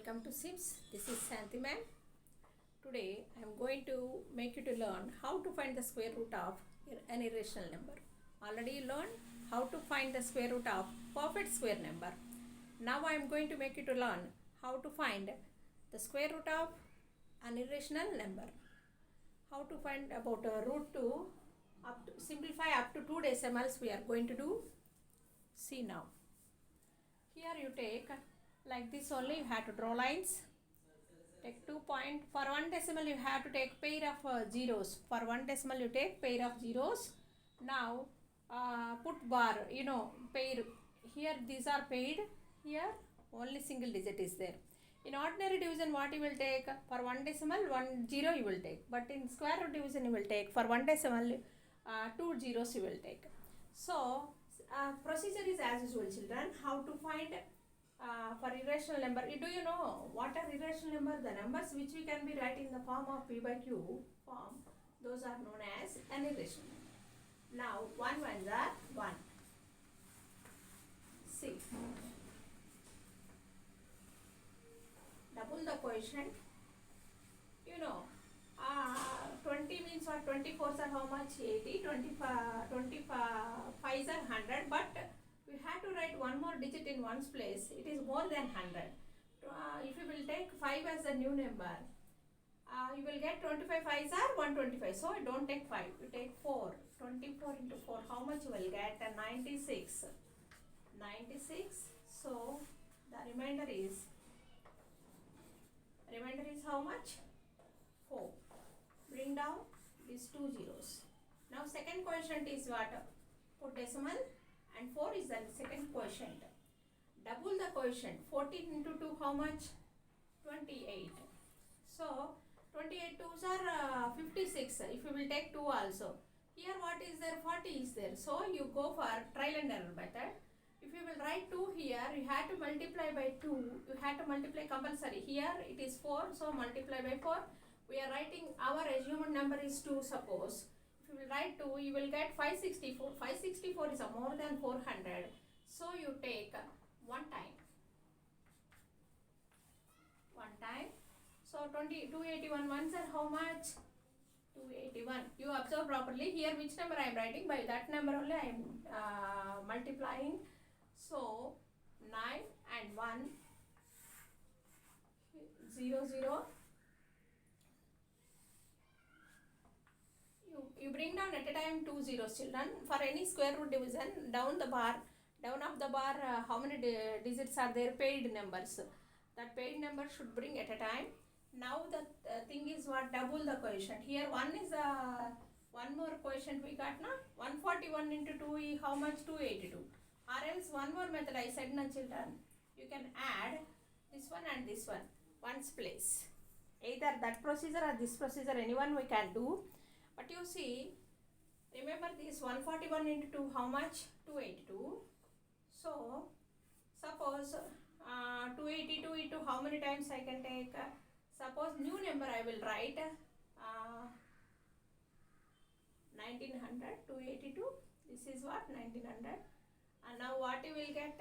welcome to SIPS. This is Santhi ma'am. Today I am going to make you to learn how to find the square root of an irrational number. Already you learned how to find the square root of perfect square number. Now I am going to make you to learn how to find the square root of an irrational number. How to find about root 2 up to simplify up to 2 decimals we are going to do. See now. Here you take like this only, you have to draw lines. Take 2 point. For 1 decimal you have to take pair of zeros. For 1 decimal you take pair of zeros. Now put bar, pair. Here these are paired. Here only single digit is there. In ordinary division what you will take? For 1 decimal 1 zero you will take. But in square root division you will take. For 1 decimal 2 zeros you will take. So procedure is as usual, children. How to find for irrational number. Do you know what are irrational number? The numbers which we can be write in the form of p by q form, those are known as an irrational number. Now 1 ones are 1. See, double the quotient. 20 means what? 24s are how much? 80. 25s are 100. But we have to write one more digit in one's place. It is more than 100. If you will take 5 as a new number, you will get 25 5s are 125. So don't take 5. You take 4. 24 into 4. How much you will get? 96. 96. So the remainder is how much? 4. Bring down these 2 zeros. Now second quotient is what? Put decimal and 4 is the second quotient. Double the quotient. 14 into 2 how much? 28. So 28 2s are 56. If you will take 2 also. Here what is there? 40 is there. So you go for trial and error method. If you will write 2 here, you have to multiply by 2. You have to multiply compulsory. Here it is 4, so multiply by 4. We are writing our assumed number is 2, suppose. If you will write 2, you will get 564. 564 is more than 400. So you take one time. One time. So 281 ones are how much? 281. You observe properly. Here which number I am writing? By that number only I am multiplying. So 9 and 1 0 0. You bring down at a time 2 zeros, children. For any square root division, down of the bar, how many digits are there? Paid numbers. That paid number should bring at a time. Now the thing is what? Double the quotient. Here 1 is one more quotient we got now. 141 into 2 is how much? 282. Or else one more method I said, na children. You can add this one and this one. One's place. Either that procedure or this procedure, anyone we can do. But you see, remember this 141 into 2 how much? 282. So suppose 282 into how many times I can take? Suppose new number I will write 1900. 282. This is what? 1900. And now what you will get?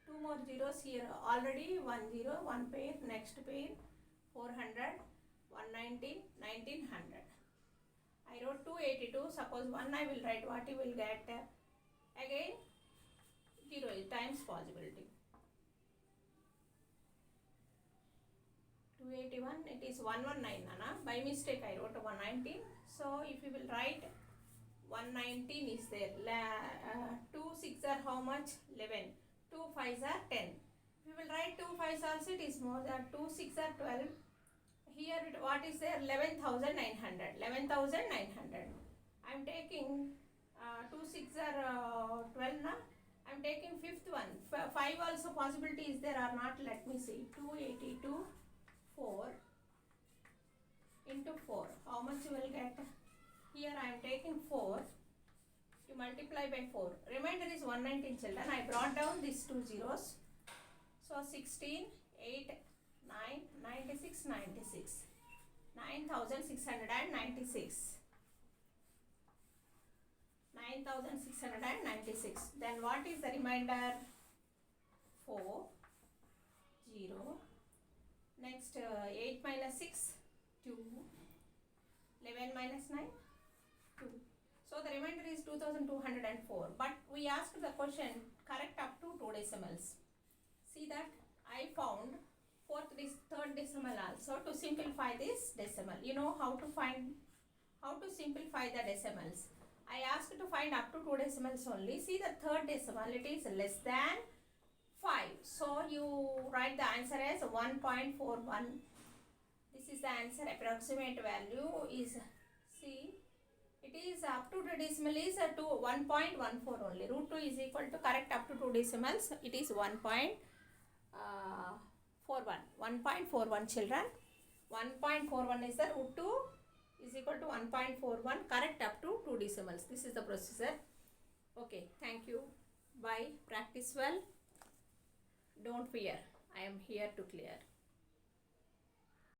2 more zeros here. Already 1 0, 1 pair, next pair 400. 190, 1900. I wrote 282. Suppose 1 I will write. What you will get? Again 0 times possibility. 281. It is 119. By mistake I wrote 119. So if you will write 119 is there. 2 6 are how much? 11. 2 5s are 10. If you will write 2 5s also, it is more than 2 6 are 12. Here what is there? 11,900. 11,900. I am taking 2 6 are 12 now. I am taking fifth one. 5 also possibility is there or not? Let me see. 282 4 into 4. How much you will get? Here I am taking 4. You multiply by 4. Remainder is 119, children. I brought down these 2 zeros. So 16, 8, 9, 96, 96. 9,696. 9,696. Then what is the remainder? 4. 0. Next 8 minus 6, 2. 11 minus 9, 2. So the remainder is 2204. But we asked the question correct up to 2 decimals. See that I found third decimal also to simplify this decimal. You know how to simplify the decimals. I asked to find up to 2 decimals only. See the third decimal, it is less than 5. So you write the answer as 1.41. This is the answer. Approximate value is, see, it is up to 2 decimal is to 1.14 only. Root 2 is equal to correct up to 2 decimals. It is 1.41. 1.41 children. 1.41 is the root 2 is equal to 1.41. Correct up to 2 decimals. This is the procedure. Okay. Thank you. Bye. Practice well. Don't fear. I am here to clear.